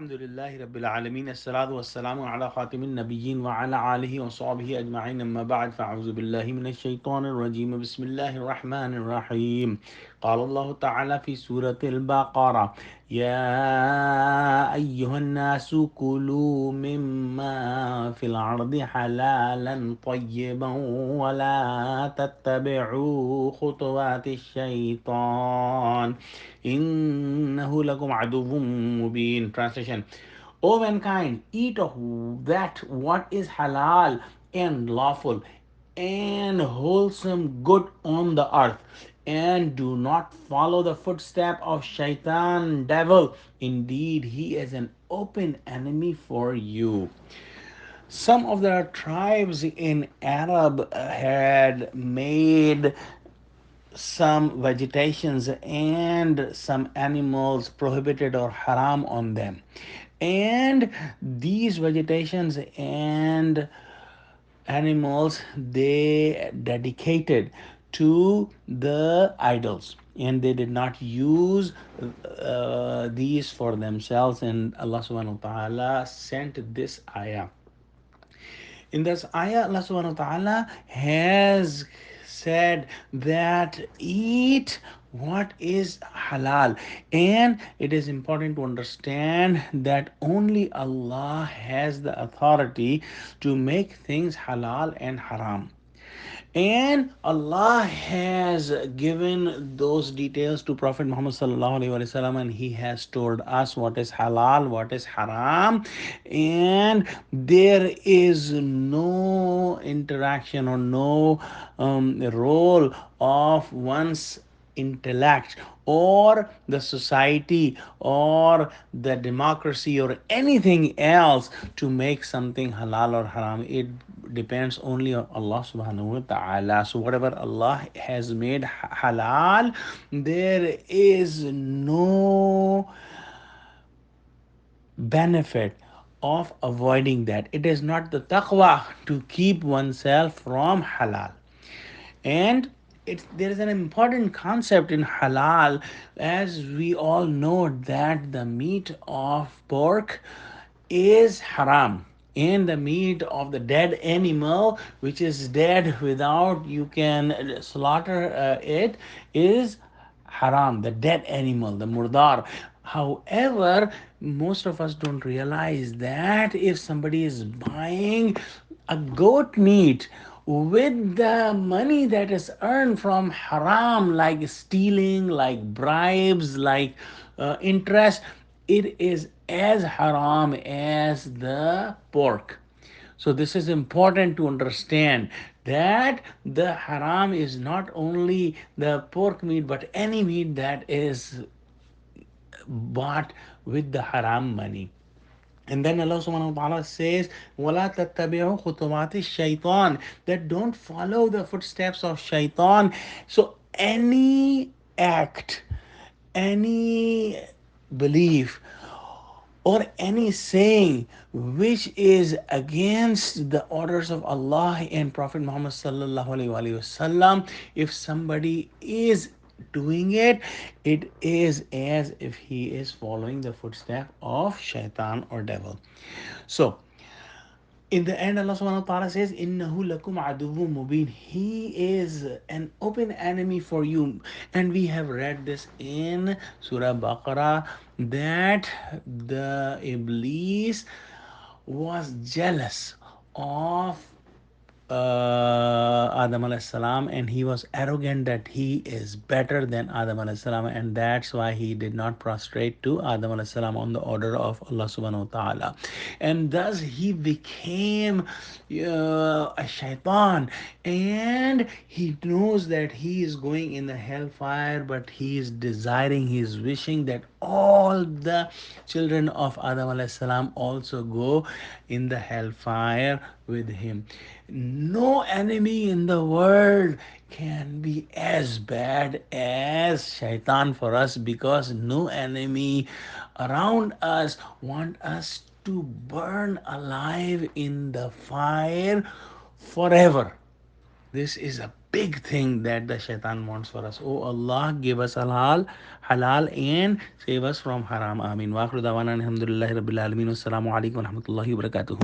Alhamdulillahi Rabbil Alameen. As-salatu was-salamu ala khatimin nabiyyin wa ala alihi wa sahbihi ajma'in. Amma ba'd. Fa'auzu billahi minash shaitanir rajeem. Bismillahir rahmanir rahim. Qala Allah Ta'ala fi Surah Al-Baqarah. Ya ayyuhan nasu kulu mimma fil ardi halalan tayyiban wa la tattabi'u khutuwati shaitan. Innahu lakum aduwwum mubin. Translation: O mankind, eat of that what is halal and lawful and wholesome good on the earth, and do not follow the footstep of shaitan, devil. Indeed, he is an open enemy for you. Some of the tribes in Arab had made some vegetations and some animals prohibited or haram on them, and these vegetations and animals they dedicated to the idols, and they did not use these for themselves. And Allah subhanahu wa ta'ala sent this ayah. In this ayah, Allah subhanahu wa ta'ala has said that eat what is halal. And it is important to understand that only Allah has the authority to make things halal and haram. And Allah has given those details to Prophet Muhammad sallallahu alaihi wasallam, and He has told us what is halal, what is haram, and there is no interaction or no role of one's intellect or the society or the democracy or anything else to make something halal or haram. It depends only on Allah subhanahu wa ta'ala. So whatever Allah has made halal, there is no benefit of avoiding that. It is not the taqwa to keep oneself from halal. And there is an important concept in halal, as we all know that the meat of pork is haram, and the meat of the dead animal which is dead without you can slaughter it is haram, the dead animal, the murdar. However, most of us don't realize that if somebody is buying a goat meat with the money that is earned from haram, like stealing, like bribes, like interest, it is as haram as the pork. So this is important to understand that the haram is not only the pork meat but any meat that is bought with the haram money. And then Allah subhanahu wa ta'ala says, وَلَا تَتَّبِعُوا خُطُوَاتِ الشَّيْطَانِ, that don't follow the footsteps of shaitan. So any act, any belief, or any saying which is against the orders of Allah and Prophet Muhammad sallallahu alaihi wasallam, if somebody is doing it, it is as if he is following the footstep of shaitan or devil. So in the end, Allah subhanahu wa ta'ala says, Innahu lakum aduwwum mubin. He is an open enemy for you. And we have read this in Surah Al-Baqarah that the Iblis was jealous of Adam alayhi salam, and he was arrogant that he is better than Adam alayhi salam, and that's why he did not prostrate to Adam alayhi salam on the order of Allah subhanahu wa ta'ala, and thus he became a shaitan, and he knows that he is going in the hellfire, but he is desiring, he is wishing that all the children of Adam alayhi salam also go in the hellfire with him. No enemy in the world can be as bad as shaitan for us, because no enemy around us want us to burn alive in the fire forever. This is a big thing that the shaitan wants for us. Oh Allah, give us halal and save us from haram. Ameen. Wa akhiru dawana alhamdulillahi rabbil alameen. Wassalamu alaikum wa rahmatullahi wa barakatuh.